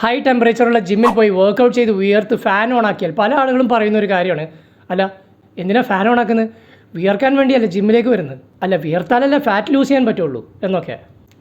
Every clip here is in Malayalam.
ഹൈ ടെമ്പറേച്ചറുള്ള ജിമ്മിൽ പോയി വർക്കൗട്ട് ചെയ്ത് വിയർത്ത് ഫാൻ ഓൺ ആക്കിയാൽ പല ആളുകളും പറയുന്ന ഒരു കാര്യമാണ്, അല്ല എന്തിനാ ഫാൻ ഓൺ ആക്കുന്നത്, വിയർക്കാൻ വേണ്ടിയല്ല ജിമ്മിലേക്ക് വരുന്നത്, അല്ല വിയർത്താലല്ലേ ഫാറ്റ് ലൂസ് ചെയ്യാൻ പറ്റുള്ളൂ എന്നൊക്കെ.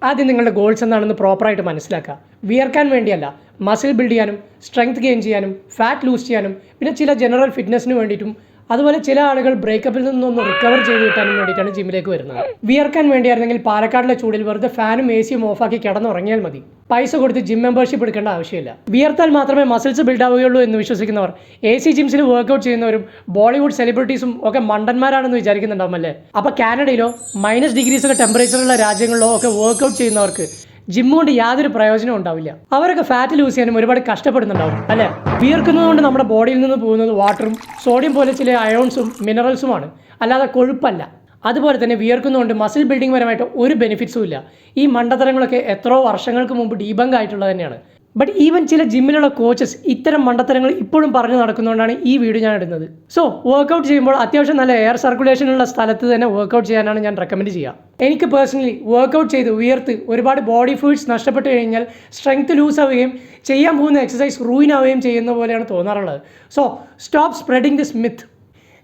ആദ്യം നിങ്ങളുടെ ഗോൾസ് എന്താണെന്ന് പ്രോപ്പറായിട്ട് മനസ്സിലാക്കുക. വിയർക്കാൻ വേണ്ടിയല്ല, മസിൽ ബിൽഡ് ചെയ്യാനും സ്ട്രെങ്ത് ഗെയിൻ ചെയ്യാനും ഫാറ്റ് ലൂസ് ചെയ്യാനും പിന്നെ ചില ജനറൽ ഫിറ്റ്നസ്സിന് വേണ്ടിയിട്ടും അതുപോലെ ചില ആളുകൾ ബ്രേക്കപ്പിൽ നിന്നൊന്ന് റിക്കവർ ചെയ്ത് കിട്ടാനും വേണ്ടിയിട്ടാണ് ജിമ്മിലേക്ക് വരുന്നത്. വിയർക്കാൻ വേണ്ടിയായിരുന്നെങ്കിൽ പാലക്കാടിലെ ചൂടിൽ വെറുതെ ഫാനും എ സിയും ഓഫാക്കി കിടന്നുറങ്ങിയാൽ മതി. പൈസ കൊടുത്ത് ജിം മെമ്പർഷിപ്പ് എടുക്കേണ്ട ആവശ്യമില്ല. വിയർത്താൽ മാത്രമേ മസിൽസ് ബിൽഡ് ആവുകയുള്ളൂ എന്ന് വിശ്വസിക്കുന്നവർ എ സി ജിംസിൽ വർക്കൗട്ട് ചെയ്യുന്നവരും ബോളിവുഡ് സെലിബ്രിറ്റീസും ഒക്കെ മണ്ടന്മാരാണെന്ന് വിചാരിക്കുന്നുണ്ടാവും അല്ലേ. അപ്പോൾ കാനഡയിലോ -ഡിഗ്രീസ് ഒക്കെ ടെമ്പറേച്ചറുള്ള രാജ്യങ്ങളിലോ ഒക്കെ വർക്കൗട്ട് ചെയ്യുന്നവർക്ക് ജിമ്മ് കൊണ്ട് യാതൊരു പ്രയോജനം ഉണ്ടാവില്ല. അവരൊക്കെ ഫാറ്റ് ലൂസ് ചെയ്യാനും ഒരുപാട് കഷ്ടപ്പെടുന്നുണ്ടാവും അല്ലേ. വിയർക്കുന്നതുകൊണ്ട് നമ്മുടെ ബോഡിയിൽ നിന്ന് പോകുന്നത് വാട്ടറും സോഡിയം പോലെ ചില അയോൺസും മിനറൽസുമാണ്, അല്ലാതെ കൊഴുപ്പല്ല. അതുപോലെ തന്നെ വിയർക്കുന്നതുകൊണ്ട് മസിൽ ബിൽഡിംഗ് പരമായിട്ട് ഒരു ബെനിഫിറ്റ്സും ഇല്ല. ഈ മണ്ടത്തരങ്ങളൊക്കെ എത്രയോ വർഷങ്ങൾക്ക് മുമ്പ് ഡീബങ്ക് ആയിട്ടുള്ളത് തന്നെയാണ്. ബട്ട് ഈവൻ ചില ജിമ്മിലുള്ള കോച്ചസ് ഇത്തരം മണ്ടത്തരങ്ങൾ ഇപ്പോഴും പറഞ്ഞു നടക്കുന്നതുകൊണ്ടാണ് ഈ വീഡിയോ ഞാൻ ഇടുന്നത്. സോ വർക്കൗട്ട് ചെയ്യുമ്പോൾ അത്യാവശ്യം നല്ല എയർ സർക്കുലേഷനുള്ള സ്ഥലത്ത് തന്നെ വർക്കൗട്ട് ചെയ്യാനാണ് ഞാൻ റെക്കമെൻഡ് ചെയ്യുക. എനിക്ക് പേഴ്സണലി വർക്കൗട്ട് ചെയ്ത് ഉയർത്ത് ഒരുപാട് ബോഡി ഫ്ലൂയിഡ്സ് നഷ്ടപ്പെട്ട് കഴിഞ്ഞാൽ സ്ട്രെങ്ത് ലൂസ് ആവുകയും ചെയ്യാൻ പോകുന്ന എക്സസൈസ് റൂയിൻ ആവുകയും ചെയ്യുന്ന പോലെയാണ് തോന്നാറുള്ളത്. So stop spreading this myth.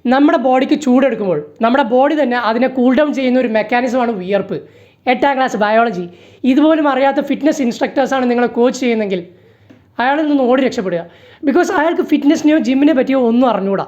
നമ്മുടെ ബോഡിക്ക് ചൂടെടുക്കുമ്പോൾ നമ്മുടെ ബോഡി തന്നെ അതിനെ കൂൾ ഡൗൺ ചെയ്യുന്ന ഒരു മെക്കാനിസമാണ് വിയർപ്പ്. 8ാം ക്ലാസ് ബയോളജി ഇതുപോലും അറിയാത്ത ഫിറ്റ്നസ് ഇൻസ്ട്രക്ടേഴ്സാണ് നിങ്ങളെ കോച്ച് ചെയ്യുന്നതെങ്കിൽ അയാളിൽ നിന്ന് ഓടി രക്ഷപ്പെടുക. ബിക്കോസ് അയാൾക്ക് ഫിറ്റ്നസിനെയോ ജിമ്മിനെ പറ്റിയോ ഒന്നും അറിഞ്ഞുകൂടാ.